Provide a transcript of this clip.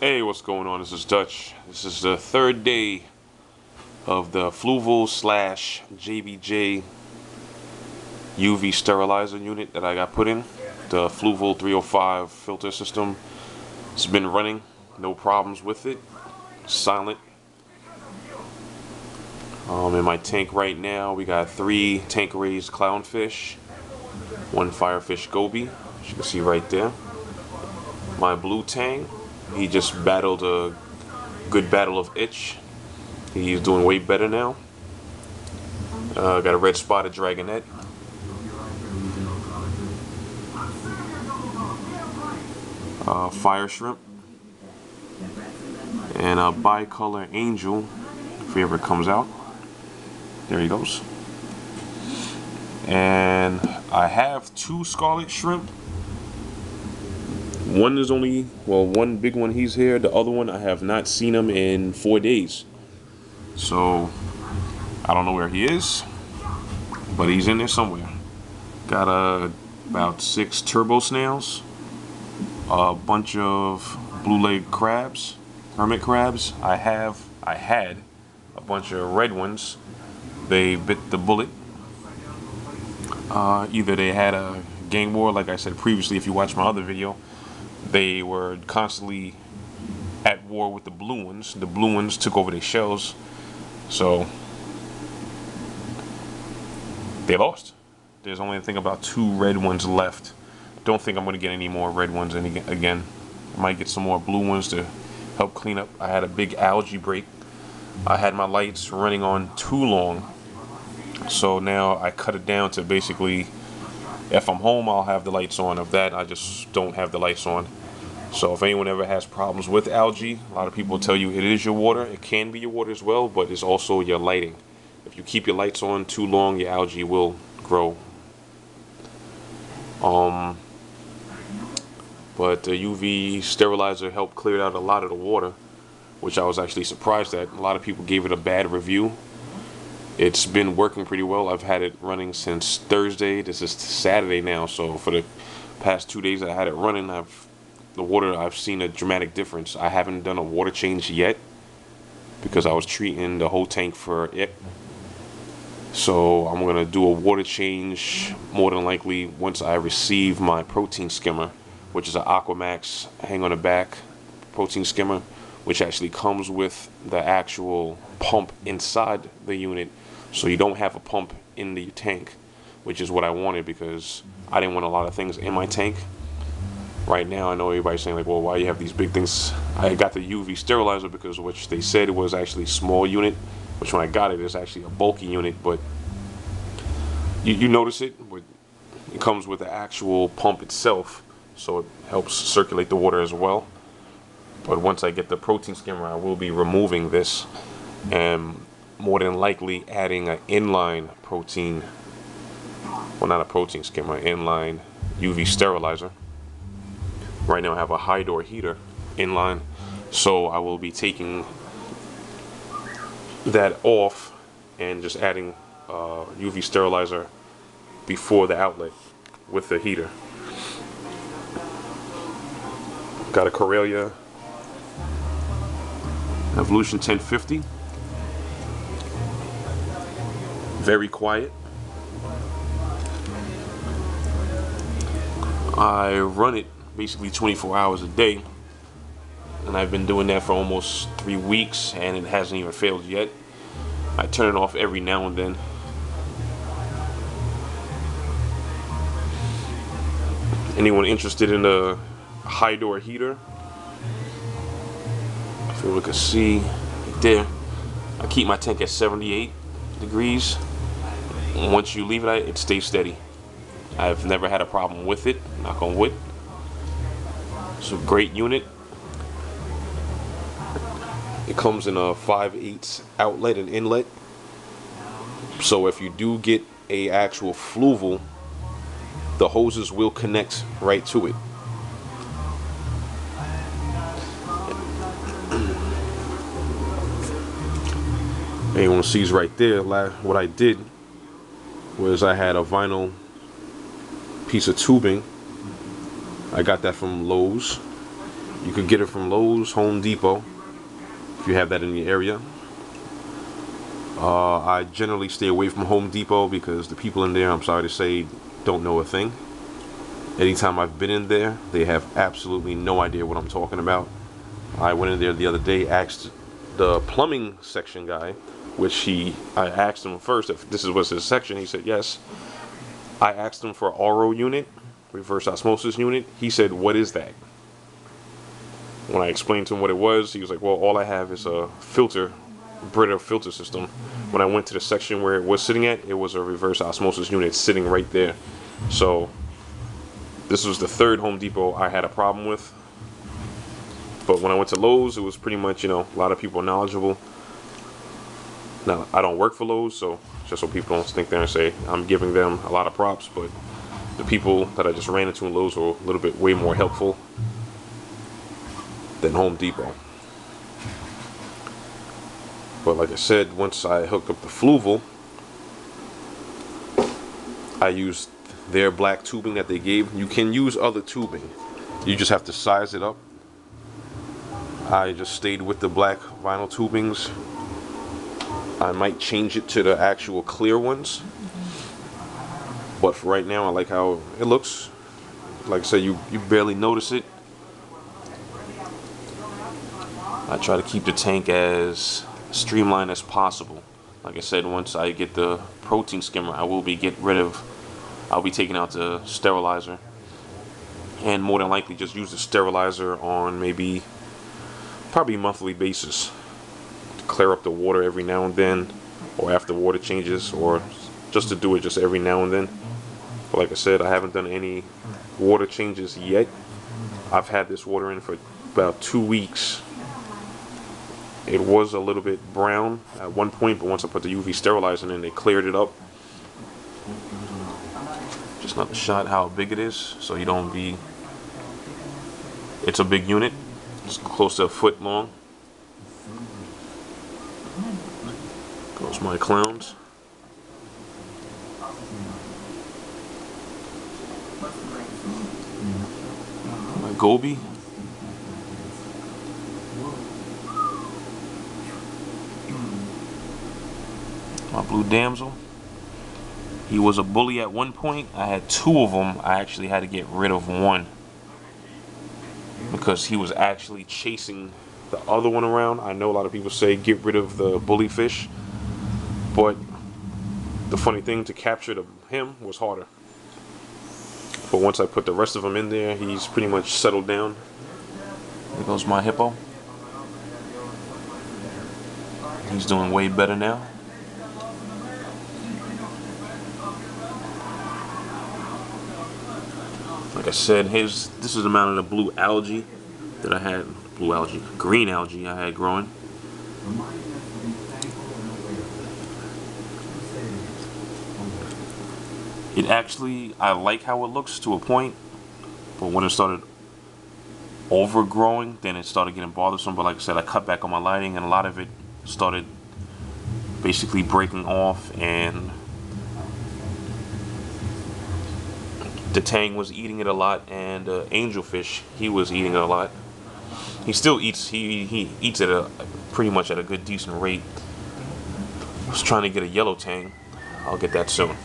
Hey, what's going on? This is Dutch. This is the third day of the Fluval / JBJ UV sterilizer unit that I got put in. The Fluval 305 filter system. It's been running, no problems with it. Silent. In my tank right now, we got 3 tank raised clownfish, 1 firefish goby, as you can see right there. My blue tang, he just battled a good battle of itch. He's doing way better now. Got a red spotted dragonette. Fire shrimp. And a bicolor angel, if he ever comes out. There he goes. And I have 2 scarlet shrimp. One is only, well, one big one, he's here. The other one, I have not seen him in 4 days. So, I don't know where he is, but he's in there somewhere. Got about 6 turbo snails, a bunch of blue leg crabs, hermit crabs. I had a bunch of red ones. They bit the bullet. Either they had a gang war, like I said previously, if you watched my other video. They were constantly at war with the blue ones. The blue ones took over their shells, so they lost. There's only a thing about 2 red ones left. Don't think I'm going to get any more red ones again. I might get some more blue ones to help clean up. I had a big algae break. I had my lights running on too long, so now I cut it down to basically, if I'm home, I'll have the lights on. If that, I just don't have the lights on. So if anyone ever has problems with algae, a lot of people tell you it is your water. It can be your water as well, but it's also your lighting. If you keep your lights on too long, your algae will grow. But the UV sterilizer helped clear out a lot of the water, which I was actually surprised at. A lot of people gave it a bad review. It's been working pretty well. I've had it running since Thursday. This is Saturday now, so for the past 2 days that I had it running, I've seen a dramatic difference. I haven't done a water change yet because I was treating the whole tank for it. So I'm gonna do a water change more than likely once I receive my protein skimmer, which is an Aquamax hang on the back protein skimmer, which actually comes with the actual pump inside the unit. So you don't have a pump in the tank, which is what I wanted because I didn't want a lot of things in my tank. Right now, I know everybody's saying like, well, why you have these big things? I got the UV sterilizer because which they said it was actually a small unit, which when I got it, it's actually a bulky unit, but you notice it, but it comes with the actual pump itself, so it helps circulate the water as well. But once I get the protein skimmer, I will be removing this and more than likely adding an inline protein, well, not a protein skimmer, inline UV sterilizer. Right now I have a high door heater inline, so I will be taking that off and just adding UV sterilizer before the outlet with the heater. Got a Corellia Evolution 1050. Very quiet. I run it basically 24 hours a day, and I've been doing that for almost 3 weeks, and it hasn't even failed yet. I turn it off every now and then. Anyone interested in a high door heater? If you look and see right there, I keep my tank at 78 degrees. And once you leave it at it stays steady. I've never had a problem with it, knock on wood. It's a great unit. It comes in a 5/8 outlet and inlet. So if you do get a actual Fluval, the hoses will connect right to it. Anyone sees right there, what I did was I had a vinyl piece of tubing. I got that from Lowe's. You could get it from Lowe's, Home Depot, if you have that in your area. I generally stay away from Home Depot because the people in there, I'm sorry to say, don't know a thing. Anytime I've been in there, they have absolutely no idea what I'm talking about. I went in there the other day, asked the plumbing section guy, I asked him first if this was his section. He said yes. I asked him for an RO unit, reverse osmosis unit. He said, what is that? When I explained to him what it was, he was like, well, all I have is a Brita filter system. When I went to the section where it was sitting at, it was a reverse osmosis unit sitting right there. So this was the third Home Depot I had a problem with. But when I went to Lowe's, it was pretty much, a lot of people are knowledgeable. Now, I don't work for Lowe's, so just so people don't think there and say I'm giving them a lot of props, but the people that I just ran into in Lowe's were a little bit way more helpful than Home Depot. But like I said, once I hooked up the Fluval, I used their black tubing that they gave. You can use other tubing. You just have to size it up. I just stayed with the black vinyl tubings. I might change it to the actual clear ones. But for right now, I like how it looks. Like I said, you barely notice it. I try to keep the tank as streamlined as possible. Like I said, once I get the protein skimmer, I'll be taking out the sterilizer, and more than likely just use the sterilizer on probably monthly basis to clear up the water every now and then, or after water changes, or just to do it just every now and then. But like I said, I haven't done any water changes yet. I've had this water in for about 2 weeks. It was a little bit brown at one point, but once I put the UV sterilizer in, it cleared it up. Just not the shot how big it is, so you don't be. It's a big unit. It's close to a foot long. Goes my clowns. My goby. My blue damsel. He was a bully at one point. I had 2 of them. I actually had to get rid of one because he was actually chasing the other one around. I know a lot of people say get rid of the bully fish, but the funny thing, to capture him was harder. But once I put the rest of them in there, he's pretty much settled down. There goes my hippo. He's doing way better now. Like I said, this is the amount of the blue algae that I had, green algae I had growing. It actually, I like how it looks to a point, but when it started overgrowing, then it started getting bothersome. But like I said, I cut back on my lighting, and a lot of it started basically breaking off, and the tang was eating it a lot, and angelfish, he was eating it a lot. He still eats. He eats it pretty much at a good decent rate. I was trying to get a yellow tang. I'll get that soon.